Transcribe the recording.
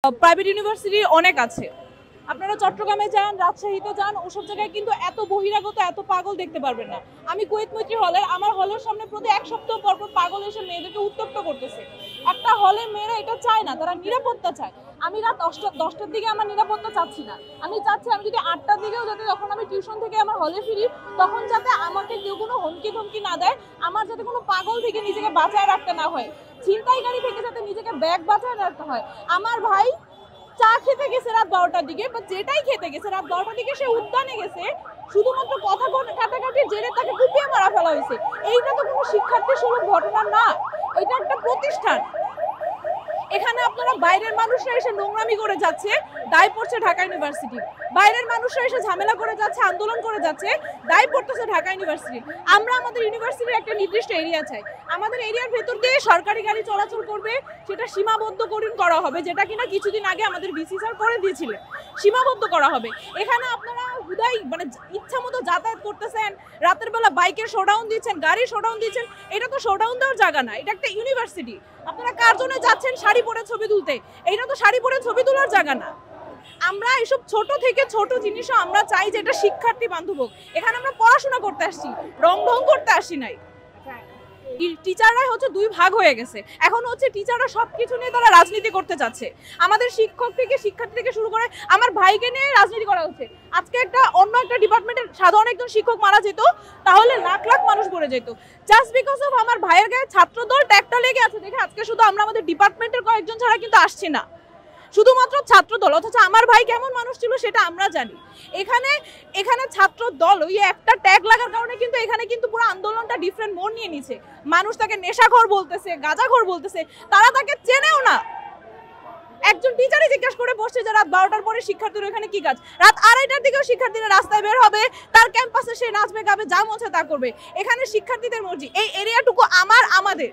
Private university অনেক আছে। আপনারা চট্টগ্রামে যান, রাজশাহীতে যান, ওসব জায়গায় কিন্তু এত বহিরাগত, এত পাগল দেখতে পারবেন না। আমি কুয়েত মৈত্রী হলের, আমার হলের সামনে প্রতি এক সপ্তাহ পর পর পাগল এসে মেয়েদেরকে উত্তপ্ত করতেছে। একটা হলে মেয়েরা এটা চায় না, তারা নিরাপত্তা চায়। আমি রাত 10টার দিকে আমার নিরাপত্তা চাচ্ছি না, আমি চাচ্ছি আমি যদি 8টার দিকেও যাতে, যখন আমি টিউশন থেকে আমার হলে ফিরি, তখন যাতে আমাকে কেউ কোনো হুমকি ধমকি না দেয়, আমার যাতে কোনো পাগল থেকে নিজেকে বাঁচায় রাখতে না হয়, ছিনতাইকারী থেকে যাতে নিজেকে ব্যাগ বাঁচায় রাখতে হয়। আমার ভাই চা খেতে গেছে রাত 12টার দিকে, বা যেটাই খেতে গেছে রাত 12টার দিকে, সে উদ্যানে গেছে, শুধুমাত্র কথা কাটাকাটির জেরে তাকে কুপিয়ে মারা ফেলা হয়েছে। এইটা তো কোনো শিক্ষার্থী সুলভ ঘটনা না, এটা একটা প্রতিষ্ঠান। এখানে আপনারা বাইরের মানুষরা এসে নোংরামি করে যাচ্ছে, দায় পড়ছে ঢাকা ইউনিভার্সিটি। বাইরের মানুষরা এসে ঝামেলা করে যাচ্ছে, আন্দোলন করে যাচ্ছে, দায় পড়তেছে ঢাকা ইউনিভার্সিটি। আমরা আমাদের ইউনিভার্সিটির একটা নির্দিষ্ট এরিয়া চাই, আমাদের এরিয়ার ভেতর দিয়ে সরকারি গাড়ি চলাচল করবে, সেটা সীমাবদ্ধকরণ করা হবে, যেটা কিনা কিছুদিন আগে আমাদের ভিসি স্যার করে দিয়েছিলেন, সীমাবদ্ধ করা হবে। এখানে আপনারা হুদাই মানে ইচ্ছা মতো যাতায়াত করতেছেন, রাতের বেলা বাইকের শোডাউন দিচ্ছেন, গাড়ির শোডাউন দিচ্ছেন। এটা তো শোডাউন দেওয়ার জায়গা না, এটা একটা ইউনিভার্সিটি। আপনারা কার জন্য যাচ্ছেন শাড়ি পরে ছবি তুলতে? এইটা তো শাড়ি পরে ছবি তোলার জায়গা না। আমরা এসব ছোট থেকে ছোট জিনিসও আমরা চাই যে এটা শিক্ষার্থী বান্ধব হোক। এখানে আমরা পড়াশোনা করতে আসছি, রং ঢং করতে আসি নাই। টিচাররাই হচ্ছে দুই ভাগ হয়ে গেছে, এখন হচ্ছে টিচাররা সবকিছু নিয়ে তারা রাজনীতি করতে যাচ্ছে। আমাদের শিক্ষক থেকে, শিক্ষার্থী থেকে শুরু করে আমার ভাইকে নিয়ে রাজনীতি করা হচ্ছে। আজকে অন্য একটা ডিপার্টমেন্টের সাধারণ একজন শিক্ষক মারা যেত, তাহলে লাখ লাখ মানুষ পড়ে যেত। জাস্ট বিকজ অফ আমার ভাইয়ের গায়ে ছাত্রদল ট্যাগটা লেগে আছে দেখে আজকে শুধু আমরা আমাদের ডিপার্টমেন্টের কয়েকজন ছাড়া কিন্তু আসছি না, শুধুমাত্র ছাত্র দল। অথচ আমার ভাই কেমন মানুষ ছিল সেটা আমরা জানি। এখানে ছাত্র দল ওই একটা ট্যাগ লাগার কারণে কিন্তু এখানে কিন্তু পুরো আন্দোলনটা ডিফারেন্ট মোড় নিয়ে নিছে। মানুষ তাকে নেশাখোর বলতেছে, গাঁজাখোর বলতেছে, তারা তাকে চেনেও না। একজন টিচারই জিজ্ঞেস করে বসছে যে রাত 12টার পরে শিক্ষার্থীরা এখানে কি কাজ। রাত 2:30টার দিকেও শিক্ষার্থীরা রাস্তায় বের হবে, তার ক্যাম্পাসে সে নাচবে গাবে, যা মন চায় তা করবে। এখানে শিক্ষার্থীদের মর্জি, এই এরিয়াটুকু আমাদের।